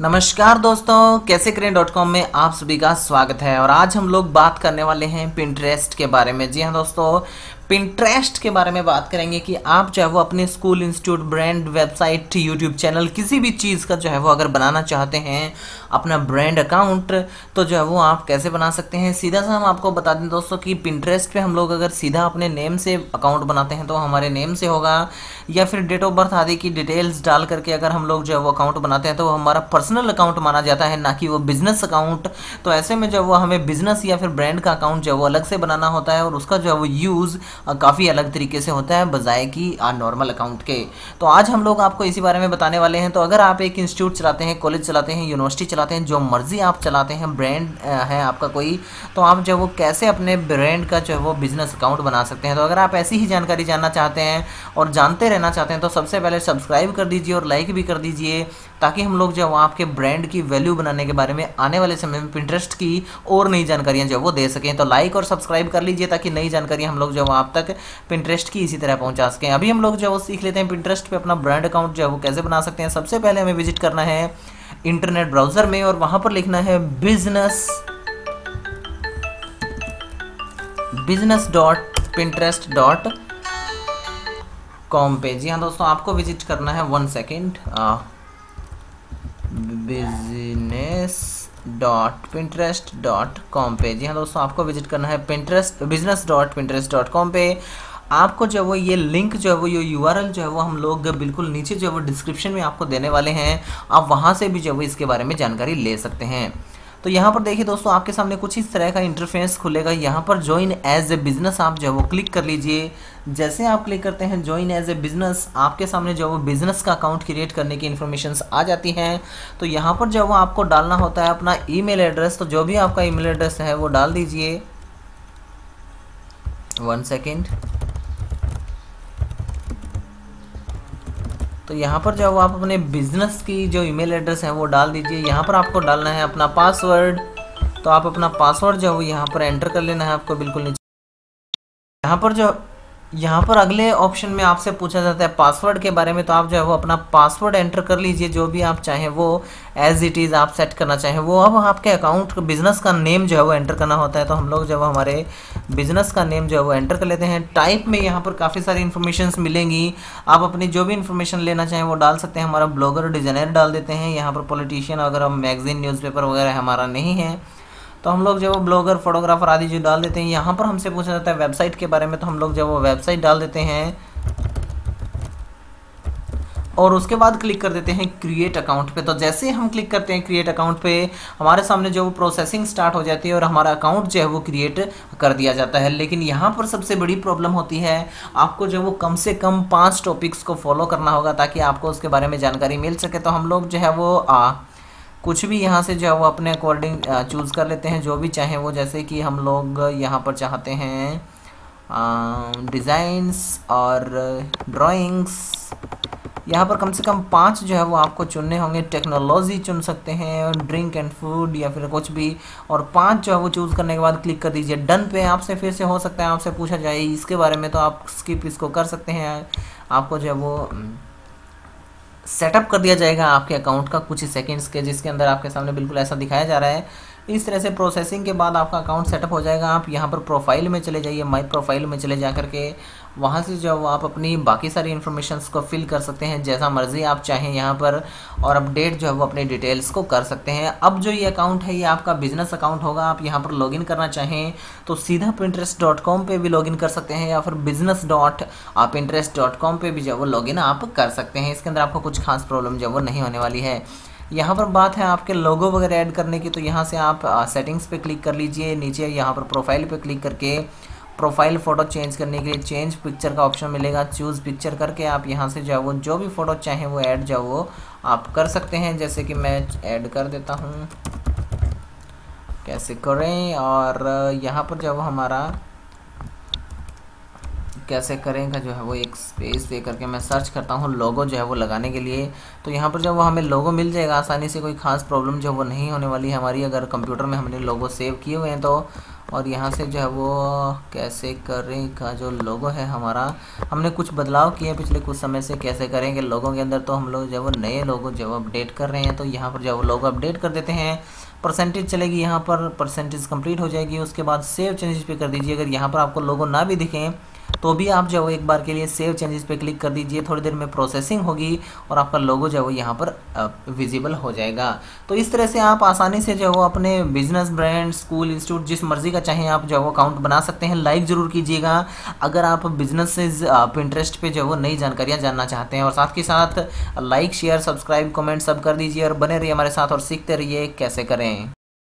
नमस्कार दोस्तों, कैसे करें .com में आप सभी का स्वागत है। और आज हम लोग बात करने वाले हैं पिंटरेस्ट के बारे में। जी हाँ दोस्तों, पिंटरेस्ट के बारे में बात करेंगे कि आप जो है वो अपने school, institute, brand, website, YouTube channel, किसी भी चीज़ का जो है वो अगर बनाना चाहते हैं अपना ब्रांड अकाउंट, तो जो है वो आप कैसे बना सकते हैं। सीधा सा हम आपको बता दें दोस्तों कि पिंटरेस्ट पे हम लोग अगर सीधा अपने नेम से अकाउंट बनाते हैं तो हमारे नेम से होगा, या फिर डेट ऑफ बर्थ आदि की डिटेल्स डाल करके अगर हम लोग जो है वो अकाउंट बनाते हैं तो वो हमारा पर्सनल अकाउंट माना जाता है, ना कि वो बिजनेस अकाउंट। तो ऐसे में जो है वो हमें बिजनेस या फिर ब्रांड का अकाउंट जो है वो अलग से बनाना होता है और उसका जो है वो यूज़ काफ़ी अलग तरीके से होता है बजाय कि नॉर्मल अकाउंट के। तो आज हम लोग आपको इसी बारे में बताने वाले हैं। तो अगर आप एक इंस्टीट्यूट चलाते हैं, कॉलेज चलाते हैं, यूनिवर्सिटी चलाते हैं, जो मर्जी आप चलाते हैं, ब्रांड है आपका कोई, तो आप जो है वो कैसे अपने ब्रांड का जो है वो बिजनेस अकाउंट बना सकते हैं। तो अगर आप ऐसी ही जानकारी जानना चाहते हैं और जानते रहना चाहते हैं तो सबसे पहले सब्सक्राइब कर दीजिए और लाइक भी कर दीजिए, ताकि हम लोग जो है वो आपके ब्रांड की वैल्यू बनाने के बारे में आने वाले समय में पिंटरेस्ट की और नई जानकारियां जो है वो दे सकें। तो लाइक और सब्सक्राइब कर लीजिए ताकि नई जानकारी हम लोग जो है आप तक पिंटरेस्ट की इसी तरह पहुंचा सकें। अभी हम लोग जो है वो सीख लेते हैं पिंटरेस्ट पे अपना ब्रांड अकाउंट जो है वो कैसे बना सकते हैं। सबसे पहले हमें विजिट करना है इंटरनेट ब्राउजर में और वहां पर लिखना है business.pinterest.com पे। जी हाँ दोस्तों, आपको विजिट करना है, 1 सेकेंड, business.pinterest.com पे। जी हाँ दोस्तों, आपको विजिट करना है business.pinterest.com पे। आपको जो है वो ये लिंक जो है वो ये URL जो है वो हम लोग बिल्कुल नीचे जो है वो डिस्क्रिप्शन में आपको देने वाले हैं। आप वहाँ से भी जो है वो इसके बारे में जानकारी ले सकते हैं। तो यहाँ पर देखिए दोस्तों, आपके सामने कुछ इस तरह का इंटरफेस खुलेगा। यहाँ पर ज्वाइन एज ए बिजनेस आप जो है वो क्लिक कर लीजिए। जैसे आप क्लिक करते हैं ज्वाइन एज ए बिजनेस, आपके सामने जो है वो बिजनेस का अकाउंट क्रिएट करने की इन्फॉर्मेशंस आ जाती हैं। तो यहाँ पर जो है वो आपको डालना होता है अपना ईमेल एड्रेस। तो जो भी आपका ईमेल एड्रेस है वो डाल दीजिए। 1 सेकेंड। तो यहाँ पर जो है वो आप अपने बिजनेस की जो ईमेल एड्रेस है वो डाल दीजिए। यहाँ पर आपको डालना है अपना पासवर्ड। तो आप अपना पासवर्ड जो है वो यहाँ पर एंटर कर लेना है आपको बिल्कुल नीचे। यहाँ पर अगले ऑप्शन में आपसे पूछा जाता है पासवर्ड के बारे में। तो आप जो है वो अपना पासवर्ड एंटर कर लीजिए, जो भी आप चाहें वो एज इट इज़ आप सेट करना चाहें वो। अब आपके अकाउंट बिजनेस का नेम जो है वो एंटर करना होता है। तो हम लोग जो है हमारे बिजनेस का नेम जो है वो एंटर कर लेते हैं। टाइप में यहाँ पर काफ़ी सारी इन्फॉर्मेशन मिलेंगी, आप अपनी जो भी इन्फॉर्मेशन लेना चाहें वो डाल सकते हैं। हमारा ब्लॉगर, डिज़ाइनर डाल देते हैं। यहाँ पर पॉलिटिशियन वगैरह, मैगजीन, न्यूज़पेपर वगैरह हमारा नहीं है, तो हम लोग जो वो ब्लॉगर, फोटोग्राफर आदि जो डाल देते हैं। यहाँ पर हमसे पूछा जाता है वेबसाइट के बारे में, तो हम लोग जो वो वेबसाइट डाल देते हैं और उसके बाद क्लिक कर देते हैं क्रिएट अकाउंट पे। तो जैसे हम क्लिक करते हैं क्रिएट अकाउंट पे, हमारे सामने जो वो प्रोसेसिंग स्टार्ट हो जाती है और हमारा अकाउंट जो है वो क्रिएट कर दिया जाता है। लेकिन यहाँ पर सबसे बड़ी प्रॉब्लम होती है, आपको जो वो कम से कम 5 टॉपिक्स को फॉलो करना होगा ताकि आपको उसके बारे में जानकारी मिल सके। तो हम लोग जो है वो कुछ भी यहाँ से जो है वो अपने अकॉर्डिंग चूज़ कर लेते हैं, जो भी चाहें वो। जैसे कि हम लोग यहाँ पर चाहते हैं डिज़ाइंस और ड्राइंग्स। यहाँ पर कम से कम 5 जो है वो आपको चुनने होंगे। टेक्नोलॉजी चुन सकते हैं, ड्रिंक एंड फूड या फिर कुछ भी, और 5 जो है वो चूज़ करने के बाद क्लिक कर दीजिए डन पे। आपसे फिर से हो सकता है आपसे पूछा जाए इसके बारे में, तो आप स्किप इसको कर सकते हैं। आपको जो है वो सेटअप कर दिया जाएगा आपके अकाउंट का कुछ ही सेकंड्स के, जिसके अंदर आपके सामने बिल्कुल ऐसा दिखाया जा रहा है। इस तरह से प्रोसेसिंग के बाद आपका अकाउंट सेटअप हो जाएगा। आप यहाँ पर प्रोफाइल में चले जाइए, माई प्रोफाइल में चले जा करके वहाँ से जो आप अपनी बाकी सारी इन्फॉर्मेशंस को फिल कर सकते हैं जैसा मर्जी आप चाहें यहाँ पर, और अपडेट जो है वो अपने डिटेल्स को कर सकते हैं। अब जो ये अकाउंट है ये आपका बिजनेस अकाउंट होगा। आप यहाँ पर लॉगिन करना चाहें तो सीधा pinterest.com पे भी लॉगिन कर सकते हैं, या फिर business.pinterest.com पे भी जो वो लॉगिन आप कर सकते हैं। इसके अंदर आपको कुछ खास प्रॉब्लम जो वो नहीं होने वाली है। यहाँ पर बात है आपके लोगो वगैरह ऐड करने की, तो यहाँ से आप सेटिंग्स पे क्लिक कर लीजिए। नीचे यहाँ पर प्रोफाइल पे क्लिक करके प्रोफाइल फ़ोटो चेंज करने के लिए चेंज पिक्चर का ऑप्शन मिलेगा। चूज़ पिक्चर करके आप यहाँ से जो है वो जो भी फ़ोटो चाहें वो ऐड जो वो आप कर सकते हैं। जैसे कि मैं ऐड कर देता हूँ, कैसे करें, और यहाँ पर जो हमारा कैसे करें का जो है वो एक स्पेस दे करके मैं सर्च करता हूँ लोगो जो है वो लगाने के लिए। तो यहाँ पर जब वो हमें लोगो मिल जाएगा आसानी से, कोई ख़ास प्रॉब्लम जो वो नहीं होने वाली है हमारी। अगर कंप्यूटर में हमने लोगो सेव किए हुए हैं तो और यहाँ से जो है वो कैसे करें का जो लोगो है हमारा, हमने कुछ बदलाव किए पिछले कुछ समय से। कैसे करेंगे लोगों के अंदर, तो हम लोग जो है वो नए लोगो जो है अपडेट कर रहे हैं, तो यहाँ पर जो है वो लोगो अपडेट कर देते हैं। परसेंटेज चलेगी, यहाँ पर परसेंटेज कंप्लीट हो जाएगी। उसके बाद सेव चेंजेस पे कर दीजिए। अगर यहाँ पर आपको लोगो ना भी दिखें तो भी आप जो है वो एक बार के लिए सेव चेंजेस पे क्लिक कर दीजिए। थोड़ी देर में प्रोसेसिंग होगी और आपका लोगो जो है वो यहाँ पर विजिबल हो जाएगा। तो इस तरह से आप आसानी से जो है वो अपने बिजनेस, ब्रांड, स्कूल, इंस्टीट्यूट जिस मर्जी का चाहें आप जो है वो अकाउंट बना सकते हैं। लाइक ज़रूर कीजिएगा अगर आप बिजनेसेस पिंटरेस्ट पे जो है वो नई जानकारियाँ जानना चाहते हैं, और साथ के साथ लाइक, शेयर, सब्सक्राइब, कमेंट सब कर दीजिए और बने रहिए हमारे साथ और सीखते रहिए कैसे करें।